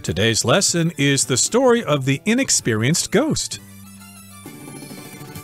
Today's lesson is the story of the inexperienced ghost.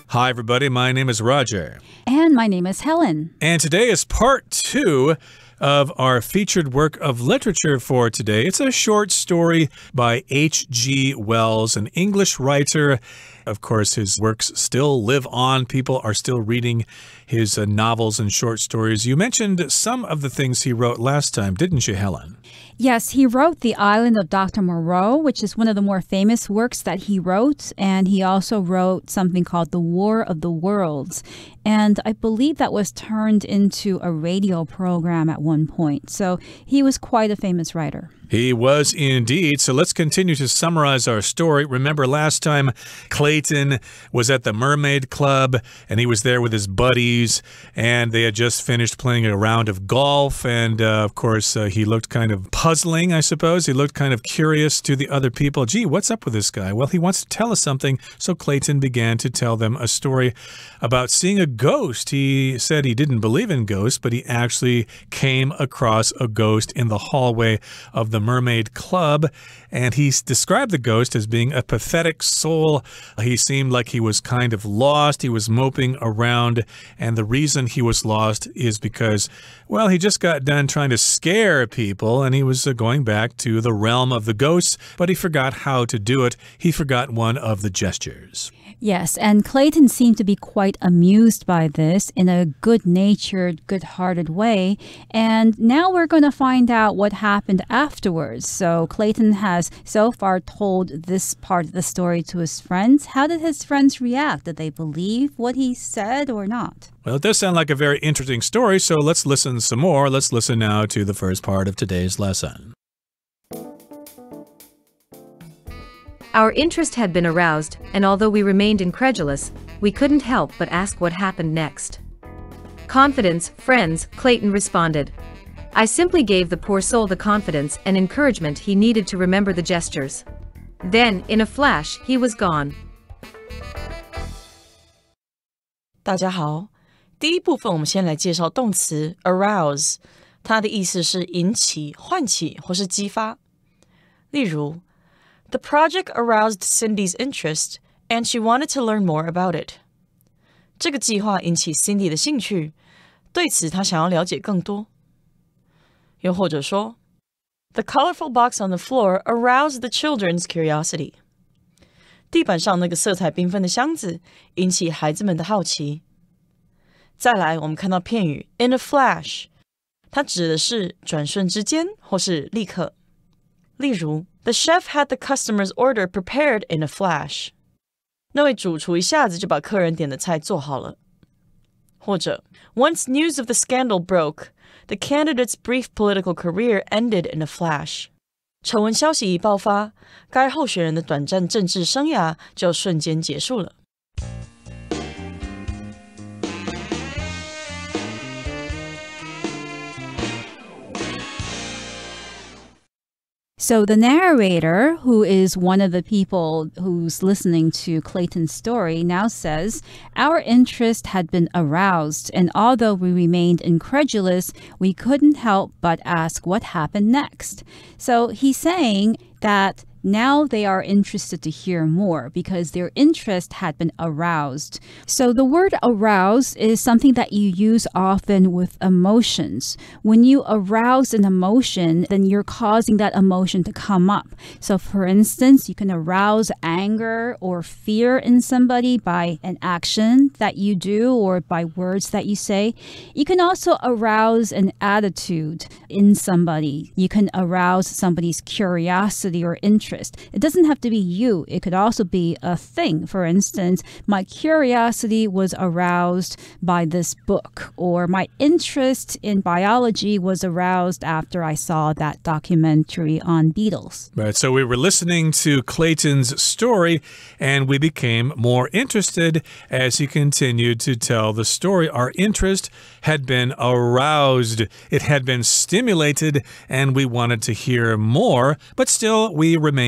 Hi, everybody. My name is Roger. And my name is Helen. And today is part 2 of our featured work of literature for today. It's a short story by H.G. Wells, an English writer. Of course, his works still live on. People are still reading his novels and short stories. You mentioned some of the things he wrote last time, didn't you, Helen? Yes, he wrote The Island of Dr. Moreau, which is one of the more famous works that he wrote. And he also wrote something called The War of the Worlds. And I believe that was turned into a radio program at one point. So he was quite a famous writer. He was indeed. So let's continue to summarize our story. Remember last time Clayton was at the Mermaid Club and he was there with his buddies and they had just finished playing a round of golf and of course he looked kind of puzzling, I suppose. He looked kind of curious to the other people. Gee, what's up with this guy? Well, he wants to tell us something. So Clayton began to tell them a story about seeing a ghost. He said he didn't believe in ghosts, but he actually came across a ghost in the hallway of the Mermaid Club, and he described the ghost as being a pathetic soul. He seemed like he was kind of lost. He was moping around, and the reason he was lost is because, well, he just got done trying to scare people, and he was going back to the realm of the ghosts, but he forgot how to do it. He forgot one of the gestures. Yes, and Clayton seemed to be quite amused by this in a good-natured, good-hearted way. And now we're going to find out what happened afterwards. So Clayton has so far told this part of the story to his friends. How did his friends react? Did they believe what he said or not? Well, it does sound like a very interesting story, so let's listen some more. Let's listen now to the first part of today's lesson. Our interest had been aroused, and although we remained incredulous, we couldn't help but ask what happened next. Confidence, friends, Clayton responded. I simply gave the poor soul the confidence and encouragement he needed to remember the gestures. Then, in a flash, he was gone. 大家好，第一部分我们先来介绍动词 arouse， 它的意思是引起、唤起或是激发。例如 The project aroused Cindy's interest, and she wanted to learn more about it. 这个计划引起 Cindy 的兴趣，对此她想要了解更多。又或者说 The colorful box on the floor aroused the children's curiosity. 地板上那个色彩缤纷的箱子引起孩子们的好奇。再来，我们看到片语 in a flash， 它指的是转瞬之间或是立刻。例如The chef had the customer's order prepared in a flash. 那位主厨一下子就把客人点的菜做好了。或者 Once news of the scandal broke, the candidate's brief political career ended in a flash. 丑闻消息一爆发，该候选人的短暂政治生涯就瞬间结束了。So the narrator, who is one of the people who's listening to Clayton's story, now says, our interest had been aroused, and although we remained incredulous, we couldn't help but ask what happened next. So he's saying that now they are interested to hear more because their interest had been aroused. So the word arouse is something that you use often with emotions. When you arouse an emotion, then you're causing that emotion to come up. So for instance, you can arouse anger or fear in somebody by an action that you do or by words that you say. You can also arouse an attitude in somebody. You can arouse somebody's curiosity or interest. It doesn't have to be you. It could also be a thing. For instance, my curiosity was aroused by this book, or my interest in biology was aroused after I saw that documentary on beetles. Right, so we were listening to Clayton's story, and we became more interested as he continued to tell the story. Our interest had been aroused. It had been stimulated, and we wanted to hear more, but still we remained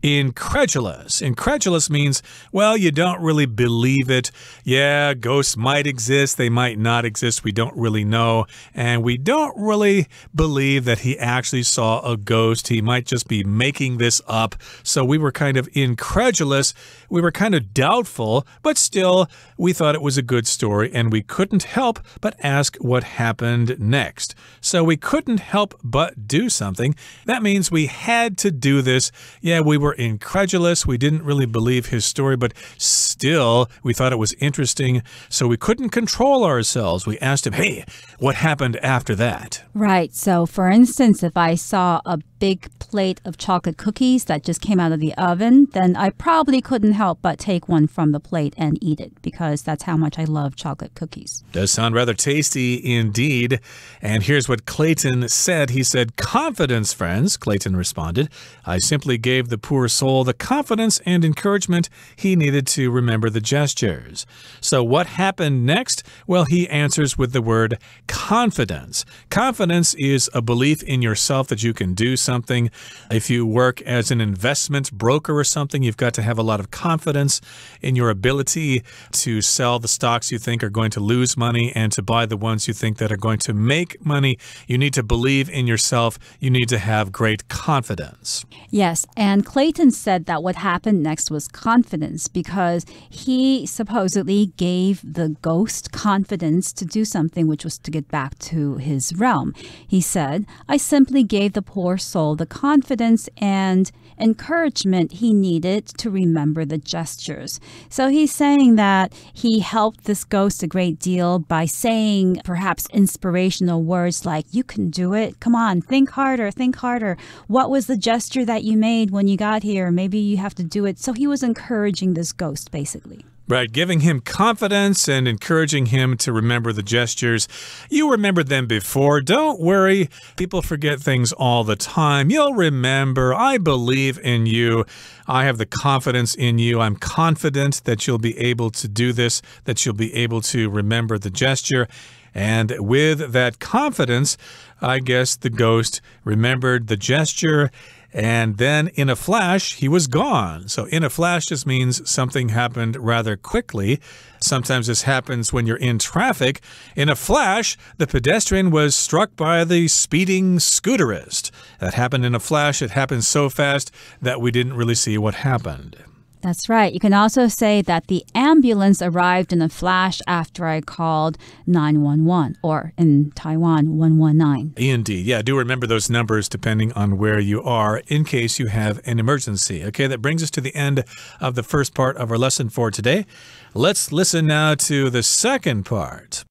incredulous. Incredulous means, well, you don't really believe it. Yeah, ghosts might exist. They might not exist. We don't really know. And we don't really believe that he actually saw a ghost. He might just be making this up. So we were kind of incredulous. We were kind of doubtful, but still, we thought it was a good story, and we couldn't help but ask what happened next. So we couldn't help but do something. That means we had to do this. Yeah, we were incredulous. We didn't really believe his story, but still, we thought it was interesting, so we couldn't control ourselves. We asked him, hey, what happened after that? Right. So, for instance, if I saw a big plate of chocolate cookies that just came out of the oven, then I probably couldn't help but take one from the plate and eat it because that's how much I love chocolate cookies. Does sound rather tasty indeed. And here's what Clayton said. He said, confidence, friends, Clayton responded. I simply gave the poor soul the confidence and encouragement he needed to remember the gestures. So what happened next? Well, he answers with the word confidence. Confidence is a belief in yourself that you can do something. If you work as an investment broker or something, you've got to have a lot of confidence in your ability to sell the stocks you think are going to lose money and to buy the ones you think that are going to make money. You need to believe in yourself. You need to have great confidence. Yes, and Clayton said that what happened next was confidence because he supposedly gave the ghost confidence to do something, which was to get back to his realm. He said, I simply gave the poor soul the confidence and encouragement he needed to remember the gestures. So he's saying that he helped this ghost a great deal by saying perhaps inspirational words like, you can do it. Come on, think harder, think harder. What was the gesture that you made when you got here? Maybe you have to do it. So he was encouraging this ghost, basically. Right, giving him confidence and encouraging him to remember the gestures. You remembered them before. Don't worry. People forget things all the time. You'll remember. I believe in you. I have the confidence in you. I'm confident that you'll be able to do this, that you'll be able to remember the gesture. And with that confidence, I guess the ghost remembered the gesture. And then in a flash, he was gone. So in a flash just means something happened rather quickly. Sometimes this happens when you're in traffic. In a flash, the pedestrian was struck by the speeding scooterist. That happened in a flash. It happened so fast that we didn't really see what happened. That's right. You can also say that the ambulance arrived in a flash after I called 911, or in Taiwan, 119. Indeed. Yeah, do remember those numbers depending on where you are in case you have an emergency. Okay, that brings us to the end of the first part of our lesson for today. Let's listen now to the second part.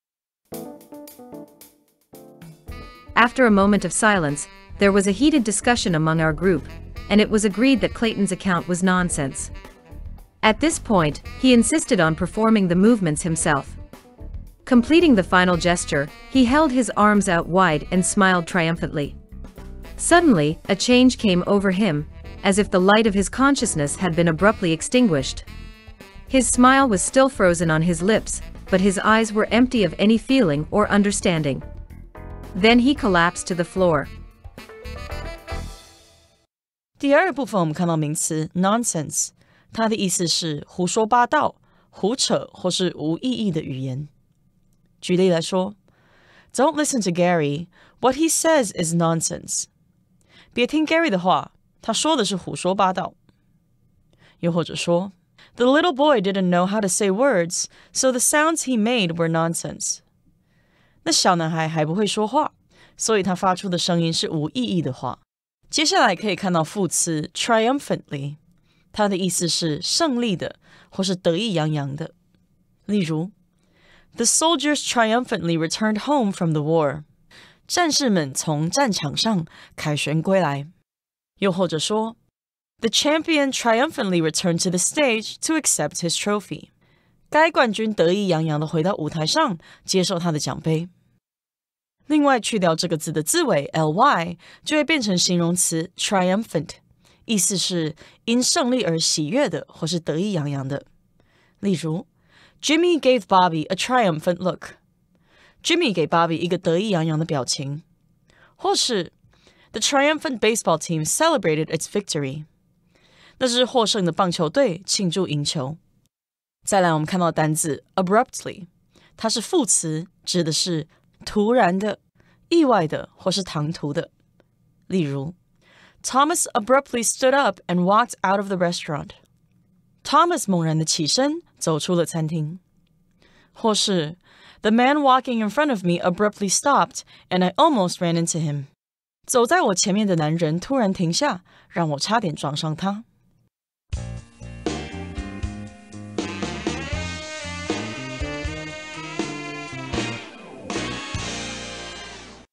After a moment of silence, there was a heated discussion among our group, and it was agreed that Clayton's account was nonsense. At this point, he insisted on performing the movements himself. Completing the final gesture, he held his arms out wide and smiled triumphantly. Suddenly, a change came over him, as if the light of his consciousness had been abruptly extinguished. His smile was still frozen on his lips, but his eyes were empty of any feeling or understanding. Then he collapsed to the floor. 第二部分我们看到名词 nonsense， 它的意思是胡说八道、胡扯或是无意义的语言。举例来说 ，Don't listen to Gary. What he says is nonsense. 别听 Gary 的话，他说的是胡说八道。又或者说 ，The little boy didn't know how to say words, so the sounds he made were nonsense. 那小男孩还不会说话，所以他发出的声音是无意义的话。接下来可以看到副词 triumphantly， 它的意思是胜利的或是得意洋洋的。例如 The soldiers triumphantly returned home from the war. 战士们从战场上凯旋归来。又或者说 The champion triumphantly returned to the stage to accept his trophy. 该冠军得意洋洋地回到舞台上接受他的奖杯。另外去掉这个字的字尾 ly 就会变成形容词 triumphant， 意思是因胜利而喜悦的或是得意洋洋的。例如 Jimmy gave Bobby a triumphant look. Jimmy 给 Bobby 一个得意洋洋的表情。或是 The triumphant baseball team celebrated its victory. 那是获胜的棒球队庆祝赢球。再来我们看到单字 abruptly， 它是副词，指的是突然的、意外的或是唐突的。例如 Thomas abruptly stood up and walked out of the restaurant. Thomas 猛然的起身走出了餐厅。或是 The man walking in front of me abruptly stopped and I almost ran into him. 走在我前面的男人突然停下，让我差点撞上他。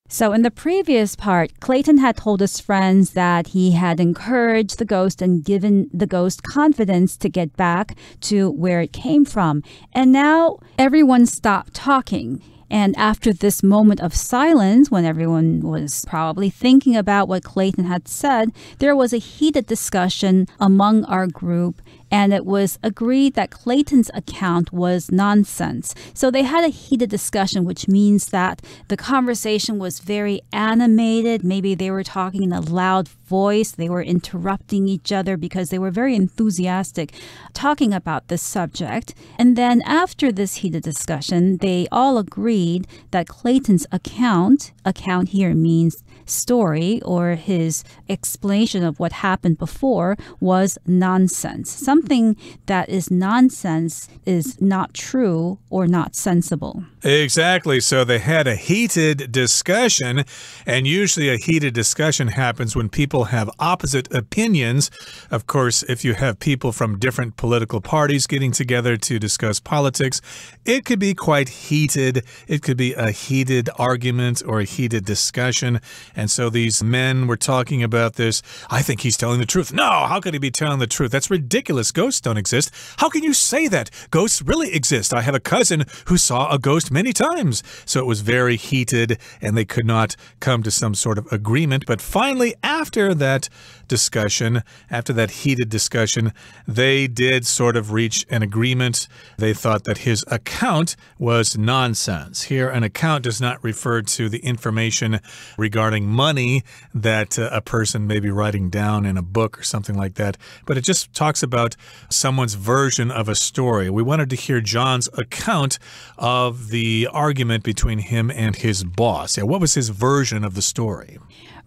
So in the previous part, Clayton had told his friends that he had encouraged the ghost and given the ghost confidence to get back to where it came from. And now everyone stopped talking. And after this moment of silence, when everyone was probably thinking about what Clayton had said, there was a heated discussion among our group, and it was agreed that Clayton's account was nonsense. So they had a heated discussion, which means that the conversation was very animated. Maybe they were talking in a loud voice. They were interrupting each other because they were very enthusiastic talking about this subject. And then after this heated discussion, they all agreed that Clayton's account here means story, or his explanation of what happened before, was nonsense. Something that is nonsense is not true or not sensible. Exactly. So they had a heated discussion, and usually a heated discussion happens when people have opposite opinions. Of course, if you have people from different political parties getting together to discuss politics, it could be quite heated. It could be a heated argument or a heated discussion. And so these men were talking about this. I think he's telling the truth. No, how could he be telling the truth? That's ridiculous. Ghosts don't exist. How can you say that? Ghosts really exist. I have a cousin who saw a ghost many times. So it was very heated, and they could not come to some sort of agreement. But finally, after that discussion, after that heated discussion, they did sort of reach an agreement. They thought that his account was nonsense. Here, an account does not refer to the information regarding money that a person may be writing down in a book or something like that, but it just talks about someone's version of a story. We wanted to hear John's account of the argument between him and his boss. Yeah, what was his version of the story?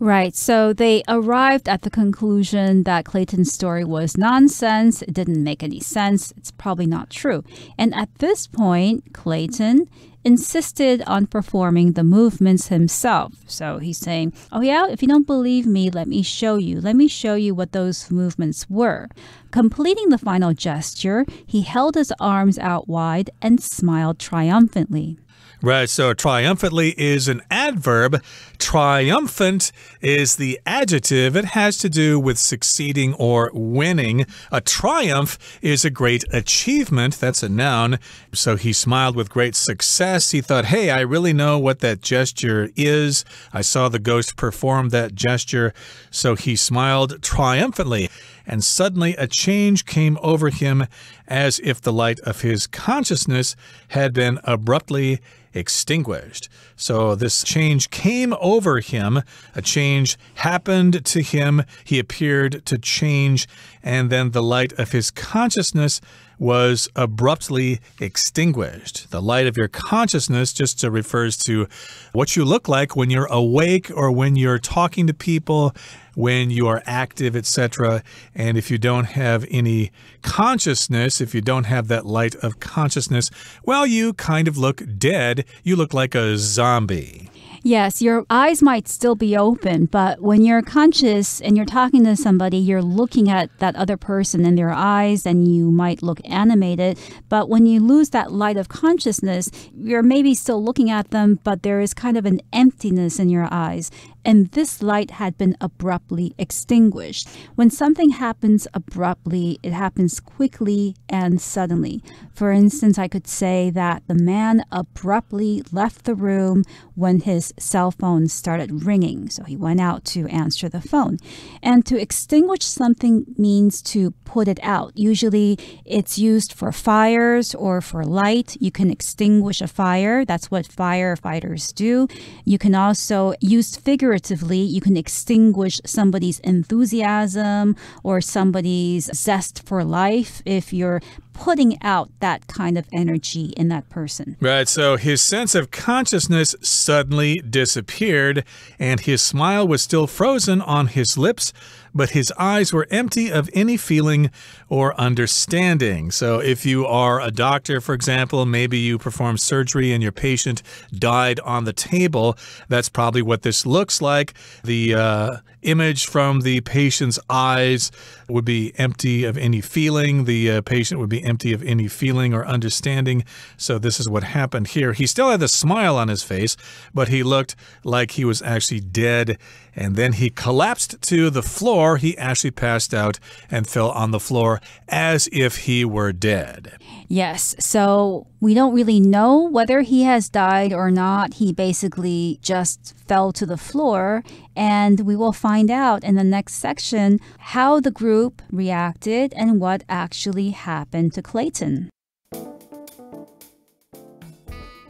Right. So they arrived at the conclusion that Clayton's story was nonsense. It didn't make any sense. It's probably not true. And at this point, Clayton insisted on performing the movements himself. So he's saying, oh yeah, if you don't believe me, let me show you. Let me show you what those movements were. Completing the final gesture, he held his arms out wide and smiled triumphantly. Right, so triumphantly is an adverb. Triumphant is the adjective. It has to do with succeeding or winning. A triumph is a great achievement. That's a noun. So he smiled with great success. He thought, hey, I really know what that gesture is. I saw the ghost perform that gesture. So he smiled triumphantly. And suddenly a change came over him, as if the light of his consciousness had been abruptly extinguished. So this change came over him. A change happened to him. He appeared to change, and then the light of his consciousness was abruptly extinguished. The light of your consciousness just refers to what you look like when you're awake or when you're talking to people, when you are active, etc. And if you don't have any consciousness, if you don't have that light of consciousness, well, you kind of look dead. You look like a zombie. Yes, your eyes might still be open, but when you're conscious and you're talking to somebody, you're looking at that other person in their eyes and you might look animated. But when you lose that light of consciousness, you're maybe still looking at them, but there is kind of an emptiness in your eyes. And this light had been abruptly extinguished. When something happens abruptly, it happens quickly and suddenly. For instance, I could say that the man abruptly left the room when his cell phone started ringing. So he went out to answer the phone. And to extinguish something means to put it out. Usually it's used for fires or for light. You can extinguish a fire. That's what firefighters do. You can also use figurative figuratively, you can extinguish somebody's enthusiasm or somebody's zest for life if you're putting out that kind of energy in that person. Right, so his sense of consciousness suddenly disappeared, and his smile was still frozen on his lips, but his eyes were empty of any feeling or understanding. So if you are a doctor, for example, maybe you performed surgery and your patient died on the table, that's probably what this looks like. The image from the patient's eyes would be empty of any feeling. The patient would be empty of any feeling or understanding. So this is what happened here. He still had the smile on his face, but he looked like he was actually dead. And then he collapsed to the floor. He actually passed out and fell on the floor as if he were dead. Yes, so we don't really know whether he has died or not. He basically just fell to the floor, and we will find out in the next section how the group reacted and what actually happened to Clayton.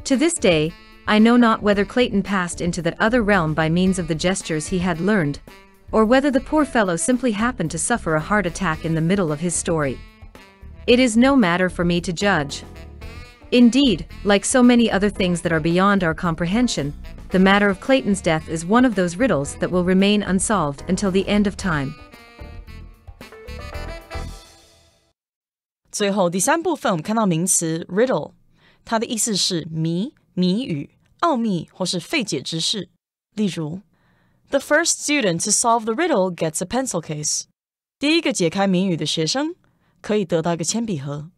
To this day, I know not whether Clayton passed into that other realm by means of the gestures he had learned, or whether the poor fellow simply happened to suffer a heart attack in the middle of his story. It is no matter for me to judge. Indeed, like so many other things that are beyond our comprehension, the matter of Clayton's death is one of those riddles that will remain unsolved until the end of time. 最后第三部分，我们看到名词 riddle， 它的意思是谜、谜语、奥秘或是费解之事。例如 The first student to solve the riddle gets a pencil case. 第一个解开谜语的学生可以得到一个铅笔盒。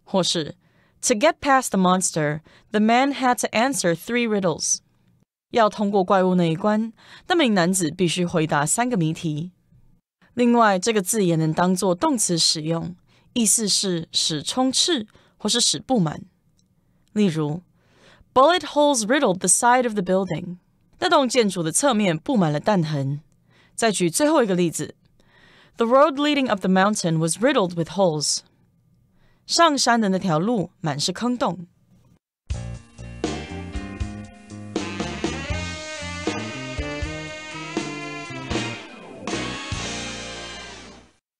或是 To get past the monster, the man had to answer 3 riddles. 要通过怪物那一关，那名男子必须回答3个谜题。另外，这个字也能当作动词使用，意思是使充斥或是使布满。例如 Bullet holes riddled the side of the building. 那栋建筑的侧面布满了弹痕。再举最后一个例子 The road leading up the mountain was riddled with holes. 上山的那条路满是坑洞。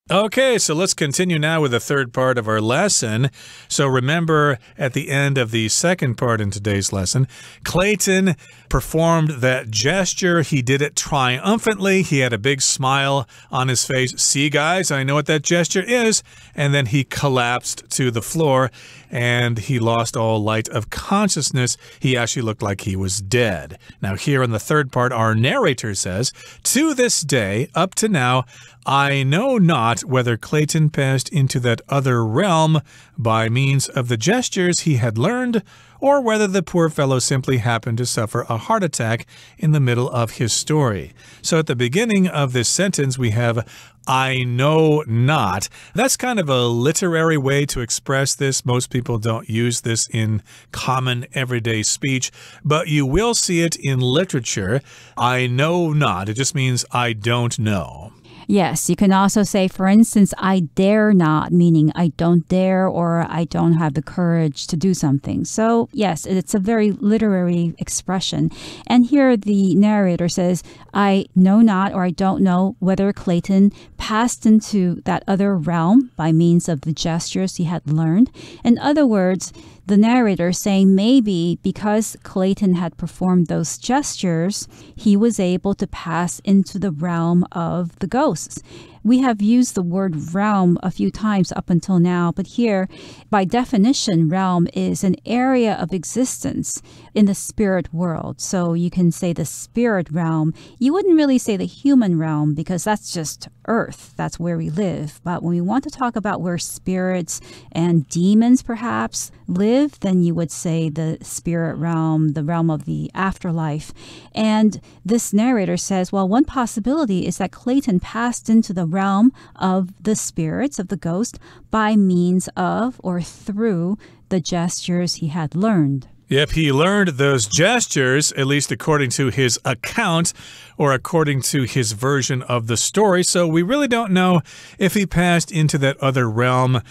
Okay, so let's continue now with the third part of our lesson. So remember, at the end of the second part in today's lesson, Clayton performed that gesture. He did it triumphantly. He had a big smile on his face. See, guys, I know what that gesture is. And then he collapsed to the floor, and he lost all light of consciousness. He actually looked like he was dead. Now, here in the third part, our narrator says, To this day, up to now, I know not whether Clayton passed into that other realm by means of the gestures he had learned, or whether the poor fellow simply happened to suffer a heart attack in the middle of his story. So at the beginning of this sentence, we have I know not. That's kind of a literary way to express this. Most people don't use this in common everyday speech, but you will see it in literature. I know not. It just means I don't know. Yes, you can also say, for instance, I dare not, meaning I don't dare or I don't have the courage to do something. So, yes, it's a very literary expression. And here the narrator says, I know not or I don't know whether Clayton passed into that other realm by means of the gestures he had learned. In other words, the narrator saying maybe because Clayton had performed those gestures, he was able to pass into the realm of the ghosts. We have used the word realm a few times up until now, but here, by definition, realm is an area of existence in the spirit world. So you can say the spirit realm. You wouldn't really say the human realm because that's just Earth. That's where we live. But when we want to talk about where spirits and demons perhaps live, then you would say the spirit realm, the realm of the afterlife. And this narrator says, well, one possibility is that Clayton passed into the realm of the spirits, of the ghost, by means of or through the gestures he had learned. Yep, he learned those gestures, at least according to his account or according to his version of the story. So we really don't know if he passed into that other realm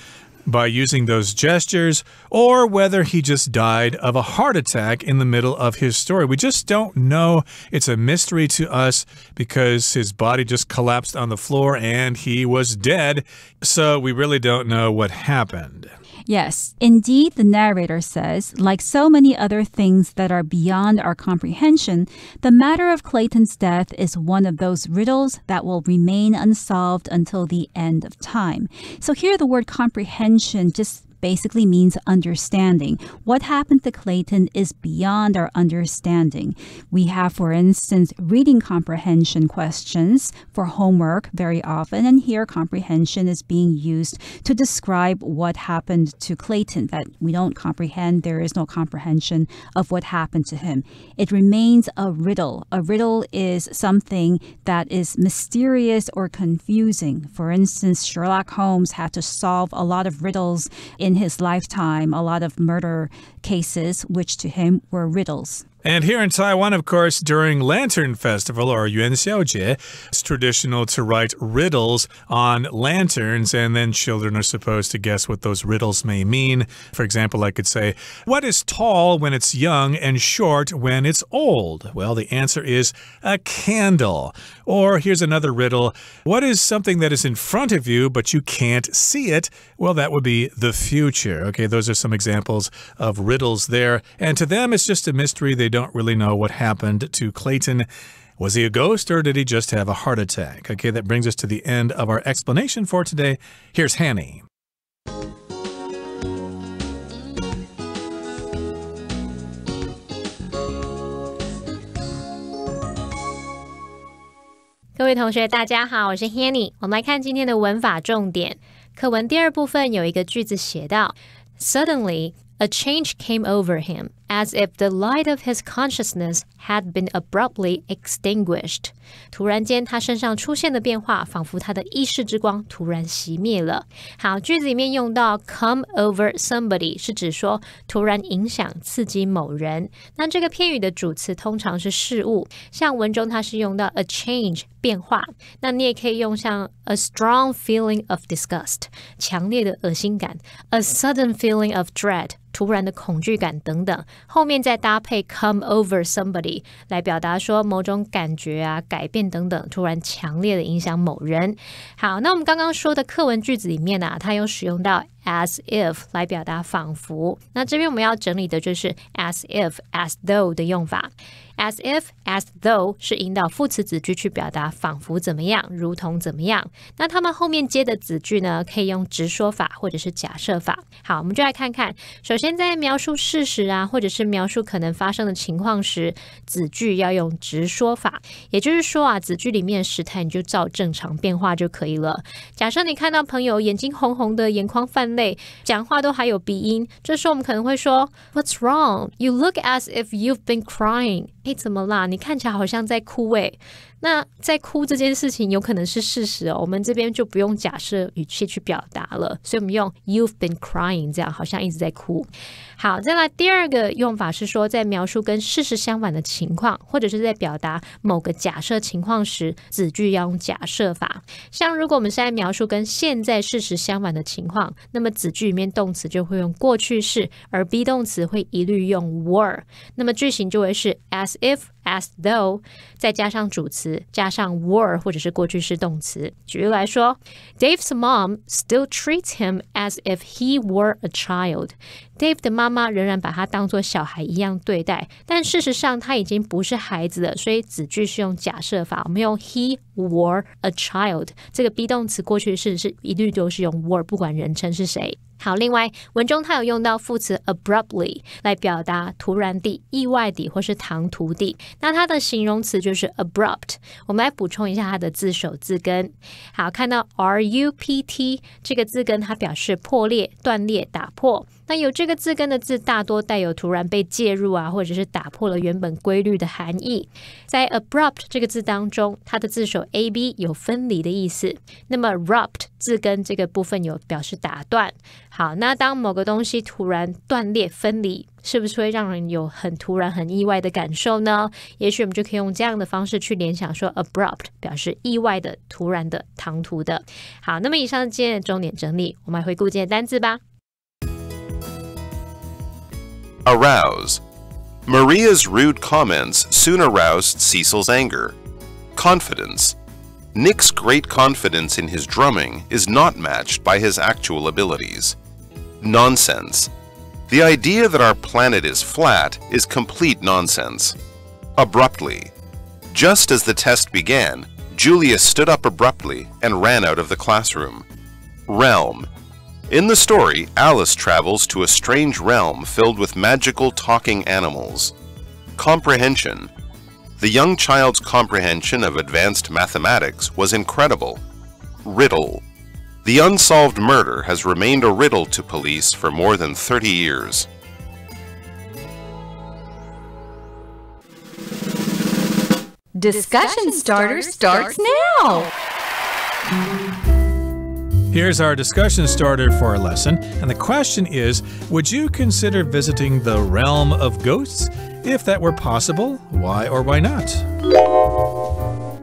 by using those gestures, or whether he just died of a heart attack in the middle of his story. We just don't know. It's a mystery to us because his body just collapsed on the floor and he was dead. So we really don't know what happened. Yes, indeed, the narrator says, like so many other things that are beyond our comprehension, the matter of Clayton's death is one of those riddles that will remain unsolved until the end of time. So here the word comprehension just basically means understanding. What happened to Clayton is beyond our understanding. We have, for instance, reading comprehension questions for homework very often, and here comprehension is being used to describe what happened to Clayton, that we don't comprehend. There is no comprehension of what happened to him. It remains a riddle. A riddle is something that is mysterious or confusing. For instance, Sherlock Holmes had to solve a lot of riddles in his lifetime, a lot of murder cases, which to him were riddles. And here in Taiwan, of course, during Lantern Festival or 元宵节, it's traditional to write riddles on lanterns, and then children are supposed to guess what those riddles may mean. For example, I could say, what is tall when it's young and short when it's old? Well, the answer is a candle. Or here's another riddle. What is something that is in front of you, but you can't see it? Well, that would be the future. Okay, those are some examples of riddles there. And to them, it's just a mystery. They don't really know what happened to Clayton. Was he a ghost or did he just have a heart attack? Okay, that brings us to the end of our explanation for today. Here's Hanny. 各位同学大家好，我是 Hanny。 我们来看今天的文法重点。课文第二部分有一个句子写到 Suddenly, a change came over him, as if the light of his consciousness had been abruptly extinguished. 突然间他身上出现的变化，仿佛他的意识之光突然熄灭了。好，句子里面用到 come over somebody 是指说突然影响刺激某人。那这个片语的主词通常是事物，像文中它是用到 a change 变化，那你也可以用像 a strong feeling of disgust 强烈的恶心感， a sudden feeling of dread突然的恐惧感等等，后面再搭配 come over somebody 来表达说某种感觉啊、改变等等，突然强烈的影响某人。好，那我们刚刚说的课文句子里面啊，它有使用到 as if 来表达仿佛。那这边我们要整理的就是 as if, as though 的用法。As if, as though 是引导副词子句去表达仿佛怎么样，如同怎么样。那他们后面接的子句呢，可以用直说法或者是假设法。好，我们就来看看。首先在描述事实啊，或者是描述可能发生的情况时，子句要用直说法。也就是说啊，子句里面时态你就照正常变化就可以了。假设你看到朋友眼睛红红的，眼眶泛泪，讲话都还有鼻音，这时候我们可能会说 What's wrong? You look as if you've been crying. 怎么啦？你看起来好像在哭欸。那在哭这件事情有可能是事实哦，我们这边就不用假设语气去表达了，所以我们用 You've been crying 这样好像一直在哭。好，再来第二个用法是说，在描述跟事实相反的情况，或者是在表达某个假设情况时，子句要用假设法。像如果我们是在描述跟现在事实相反的情况，那么子句里面动词就会用过去式，而 be 动词会一律用 were， 那么句型就会是 as if, as though 再加上主词加上 were 或者是过去式动词。举例来说 Dave's mom still treats him as if he were a child. Dave 的妈妈仍然把他当作小孩一样对待，但事实上他已经不是孩子了，所以子句是用假设法，我们用 he were a child， 这个 be 动词过去式是一律都是用 were， 不管人称是谁。好，另外文中它有用到副词 abruptly 来表达突然地、意外地或是唐突地，那它的形容词就是 abrupt。 我们来补充一下它的字首字根。好，看到 rupt 这个字根，它表示破裂、断裂、打破。那有这个字根的字大多带有突然被介入啊，或者是打破了原本规律的含义。在 abrupt 这个字当中，它的字首 ab 有分离的意思，那么 rupt 字根这个部分有表示打断。好，那当某个东西突然断裂分离，是不是会让人有很突然很意外的感受呢？也许我们就可以用这样的方式去联想说 abrupt 表示意外的、突然的、唐突的。好，那么以上是今天的重点整理，我们来回顾今天的单字吧。Arouse. Maria's rude comments soon aroused Cecil's anger. Confidence. Nick's great confidence in his drumming is not matched by his actual abilities. Nonsense. The idea that our planet is flat is complete nonsense. Abruptly. Just as the test began, Julia stood up abruptly and ran out of the classroom. Realm. In the story, Alice travels to a strange realm filled with magical talking animals. Comprehension. The young child's comprehension of advanced mathematics was incredible. Riddle. The unsolved murder has remained a riddle to police for more than 30 years. Discussion starter starts now! Here's our discussion starter for our lesson, and the question is, would you consider visiting the realm of ghosts? If that were possible, why or why not?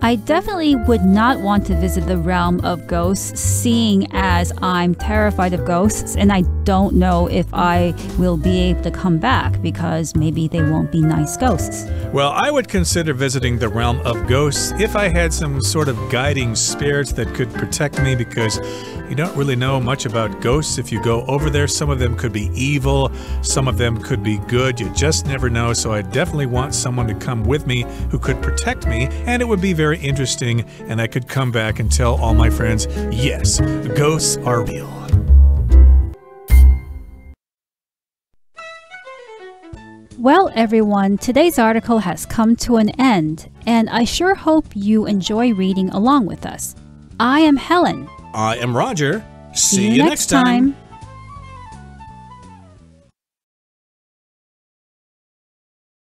I definitely would not want to visit the realm of ghosts, seeing as I'm terrified of ghosts and I don't know if I will be able to come back because maybe they won't be nice ghosts. Well, I would consider visiting the realm of ghosts if I had some sort of guiding spirits that could protect me, because you don't really know much about ghosts if you go over there. Some of them could be evil, some of them could be good. You just never know. So I definitely want someone to come with me who could protect me, and it would be very interesting, and I could come back and tell all my friends, yes, ghosts are real. Well, everyone, today's article has come to an end, and I sure hope you enjoy reading along with us. I am Helen. I am Roger. See you next time.